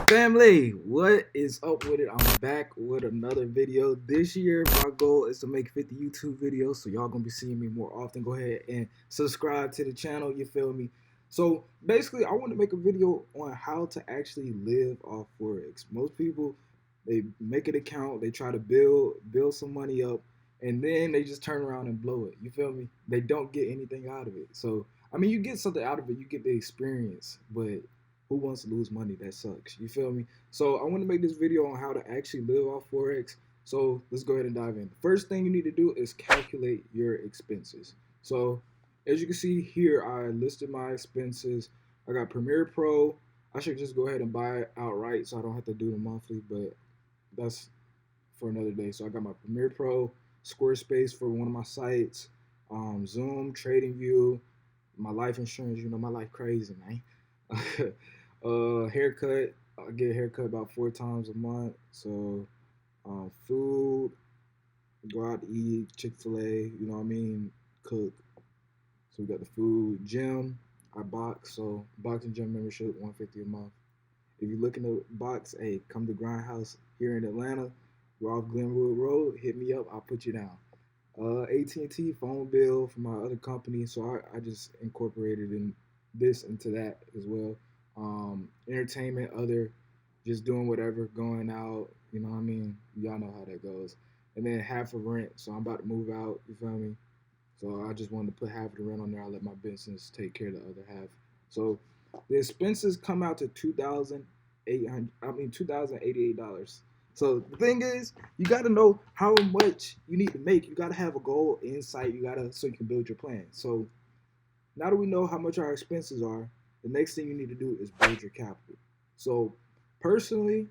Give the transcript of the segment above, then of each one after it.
Family, what is up with it? I'm back with another video. This year, my goal is to make 50 YouTube videos, so y'all gonna be seeing me more often. Go ahead and subscribe to the channel, you feel me? So basically, I want to make a video on how to actually live off Forex. Most people, they make an account, they try to build some money up, and then they just turn around and blow it. You feel me? They don't get anything out of it. So, I mean, you get something out of it, you get the experience, but who wants to lose money? That sucks. You feel me? So I want to make this video on how to actually live off Forex. So let's go ahead and dive in. First thing you need to do is calculate your expenses. So as you can see here, I listed my expenses. I got Premiere Pro. I should just go ahead and buy it outright so I don't have to do the monthly, but that's for another day. So I got my Premiere Pro, Squarespace for one of my sites, Zoom, TradingView, my life insurance. You know, my life crazy, man. Haircut. I get a haircut about 4 times a month. So, food, go out to eat, Chick-fil-A, you know what I mean? Cook. So we got the food, gym. I box, so boxing gym membership, 150 a month. If you're looking to box, hey, come to Grindhouse here in Atlanta. We're off Glenwood Road. Hit me up. I'll put you down. AT&T phone bill for my other company, so I just incorporated into that as well. Entertainment, other, just doing whatever, going out, you know what I mean? Y'all know how that goes. And then half of rent, so I'm about to move out, you feel me? So I just wanted to put half of the rent on there. I'll let my business take care of the other half. So the expenses come out to $2,088. So the thing is, you got to know how much you need to make. You got to have a goal in sight. So you can build your plan. So now that we know how much our expenses are, the next thing you need to do is build your capital. So personally,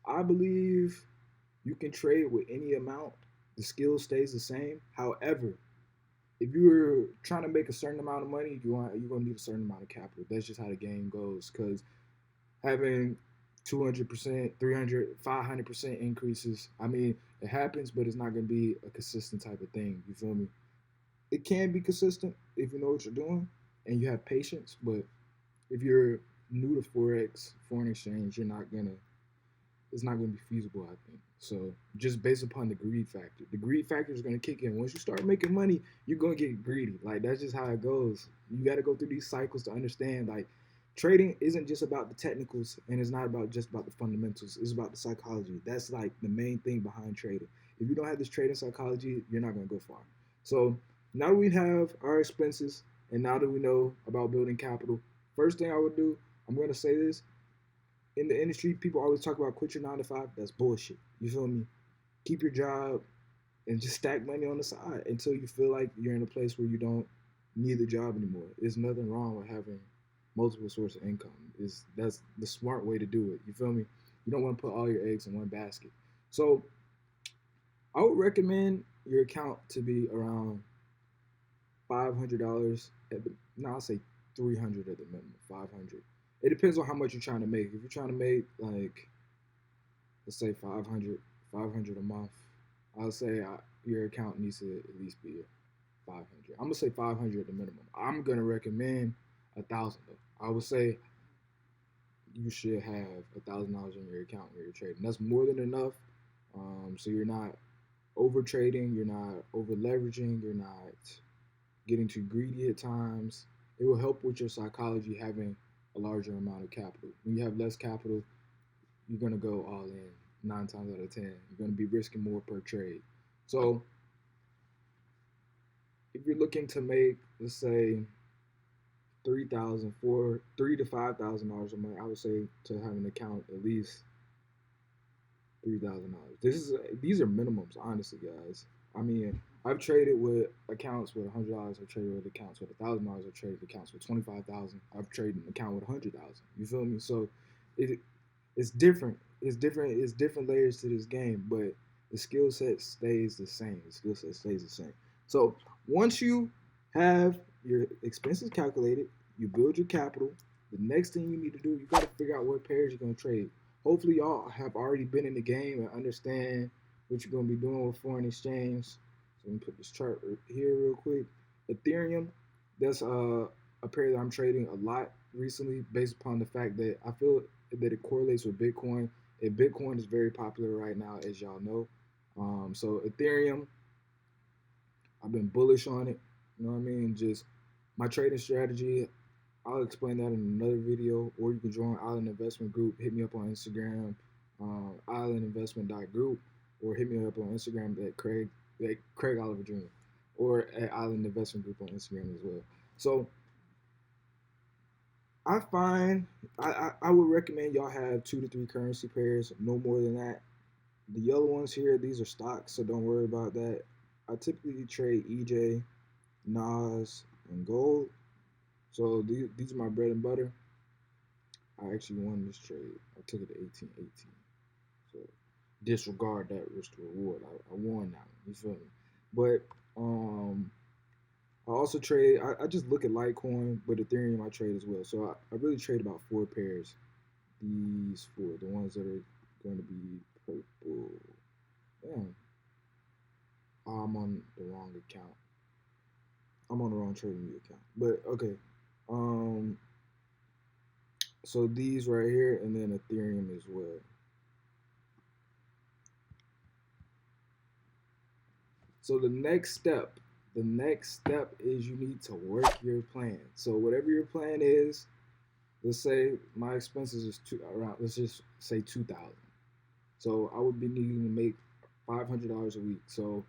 I believe you can trade with any amount. The skill stays the same. However, if you're trying to make a certain amount of money, you're gonna need a certain amount of capital. That's just how the game goes. Because having 200%, 300, 500% increases, I mean, it happens, but it's not gonna be a consistent type of thing. You feel me? It can be consistent if you know what you're doing and you have patience. But if you're new to Forex, foreign exchange, it's not gonna be feasible, I think. So just based upon the greed factor, the greed factor is gonna kick in. Once you start making money, you're gonna get greedy. Like that's just how it goes. You got to go through these cycles to understand. Like trading isn't just about the technicals, and it's not about just about the fundamentals. It's about the psychology. That's like the main thing behind trading. If you don't have this trading psychology, you're not gonna go far. So now we have our expenses, and now that we know about building capital, first thing I would do, I'm gonna say this, in the industry, people always talk about quit your 9 to 5. That's bullshit. You feel me? Keep your job and just stack money on the side until you feel like you're in a place where you don't need the job anymore. There's nothing wrong with having multiple sources of income. That's the smart way to do it. You feel me? You don't want to put all your eggs in one basket. So I would recommend your account to be around $500 at the. No, I'll say 300 at the minimum. 500. It depends on how much you're trying to make. If you're trying to make like, let's say 500 a month, I'll say your account needs to at least be 500. I'm gonna say 500 at the minimum. I'm gonna recommend 1,000 though. I would say you should have $1,000 in your account when you're trading. That's more than enough. So you're not over trading, you're not over leveraging, you're not getting too greedy at times. It will help with your psychology having a larger amount of capital. When you have less capital, you're gonna go all in 9 times out of 10. You're gonna be risking more per trade. So if you're looking to make, let's say, 3,000, $3 to $5,000 a month, I would say to have an account at least $3,000. These are minimums, honestly, guys. I mean, I've traded with accounts with $100. I've traded with accounts with $1,000. I've traded accounts with 25,000. I've traded an account with 100,000. You feel me? So it it's different. It's different. It's different layers to this game, but the skill set stays the same. The skill set stays the same. So once you have your expenses calculated, you build your capital. The next thing you need to do, you got to figure out what pairs you're gonna trade. Hopefully, y'all have already been in the game and understand what you're gonna be doing with foreign exchange. So let me put this chart here real quick. Ethereum, that's a pair that I'm trading a lot recently, based upon the fact that I feel that it correlates with Bitcoin. And Bitcoin is very popular right now, as y'all know. So Ethereum, I've been bullish on it. You know what I mean? Just my trading strategy. I'll explain that in another video, or you can join Island Investment Group. Hit me up on Instagram, islandinvestment.group, or hit me up on Instagram at Craig Oliver Jr. or at Island Investment Group on Instagram as well. So I find I would recommend y'all have 2 to 3 currency pairs, no more than that. The yellow ones here, these are stocks, so don't worry about that. I typically trade EJ, Nas, and gold. So these are my bread and butter. I actually won this trade. I took it to 18.18. So disregard that risk to reward. I won that one. You feel me? But I also trade. I just look at Litecoin, but Ethereum I trade as well. So I really trade about 4 pairs. These 4, the ones that are going to be purple. Damn. I'm on the wrong account. I'm on the wrong trading account. But okay. Um. So these right here, and then Ethereum as well. So the next step is you need to work your plan. So whatever your plan is, let's say my expenses is around. Let's just say 2,000. So I would be needing to make $500 a week. So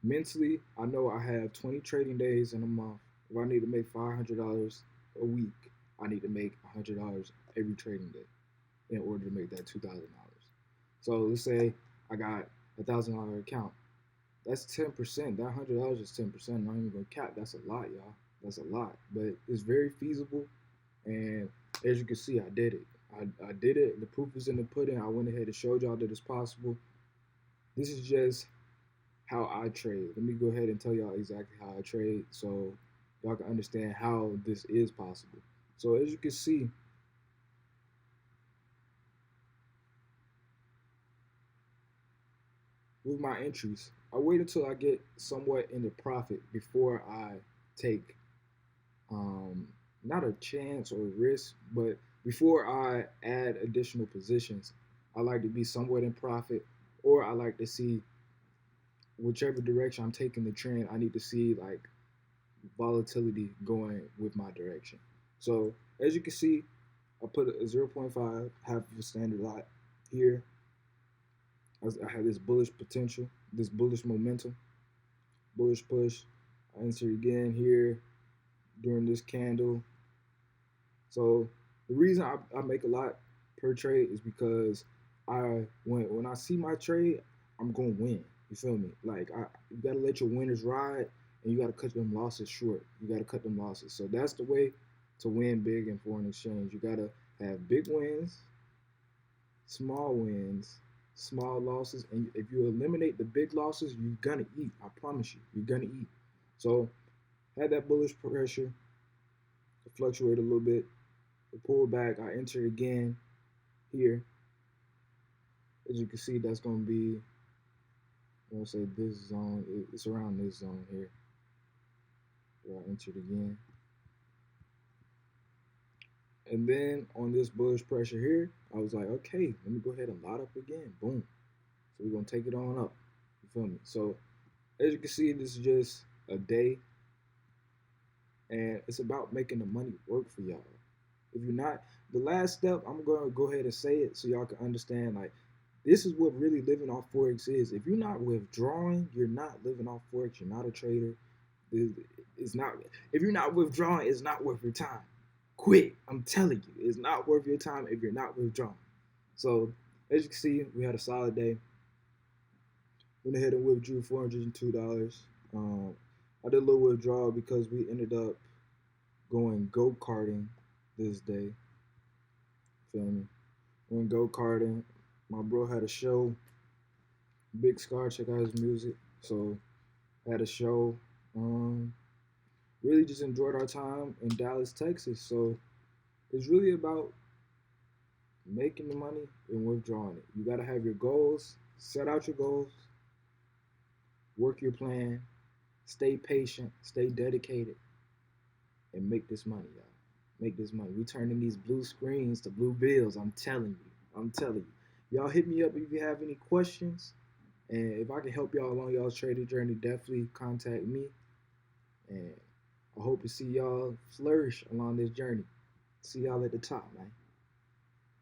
mentally, I know I have 20 trading days in a month. If I need to make $500 a week, I need to make $100 every trading day in order to make that $2,000. So let's say I got $1,000 account. That's 10%. That $100 is 10%. I'm not even gonna cap. That's a lot, y'all. That's a lot, but it's very feasible. And as you can see, I did it. I did it. The proof is in the pudding. I went ahead and showed y'all that it's possible. This is just how I trade. Let me go ahead and tell y'all exactly how I trade so y'all can understand how this is possible. So as you can see, with my entries, I wait until I get somewhat into profit before I take not a chance or risk, but before I add additional positions. I like to be somewhat in profit, or I like to see whichever direction I'm taking the trend. I need to see like volatility going with my direction. So as you can see, I put a 0.5, half of a standard lot here. I have this bullish potential, this bullish momentum, bullish push. I enter again here during this candle. So the reason I make a lot per trade is because when I see my trade, I'm gonna win. You feel me? Like you gotta let your winners ride, and you gotta cut them losses short. You gotta cut them losses. So that's the way to win big in foreign exchange. You gotta have big wins, small losses, and if you eliminate the big losses, you're gonna eat. I promise you, you're gonna eat. So had that bullish pressure to fluctuate a little bit. The pull back, I enter again here. As you can see, that's gonna be, I'm gonna say this zone. It's around this zone here. Where I entered again. And then on this bullish pressure here, I was like, okay, let me go ahead and lot up again. Boom. So we're gonna take it on up. You feel me? So as you can see, this is just a day, and it's about making the money work for y'all. If you're not, the last step, I'm gonna go ahead and say it so y'all can understand. Like, this is what really living off forex is. If you're not withdrawing, you're not living off forex. You're not a trader. It's not. If you're not withdrawing, it's not worth your time. Quit. I'm telling you, it's not worth your time if you're not withdrawing. So as you can see, we had a solid day. Went ahead and withdrew $402. I did a little withdrawal because we ended up going go-karting this day. Feel me? Went go-karting. My bro had a show. Big Scar, check out his music. So had a show. Really just enjoyed our time in Dallas, Texas. So it's really about making the money and withdrawing it. You gotta have your goals, set out your goals, work your plan, stay patient, stay dedicated, and make this money, y'all. make this money. We turning these blue screens to blue bills. I'm telling you. I'm telling you. Y'all hit me up if you have any questions. And if I can help y'all along y'all's trading journey, definitely contact me. And I hope to see y'all flourish along this journey. See y'all at the top, man.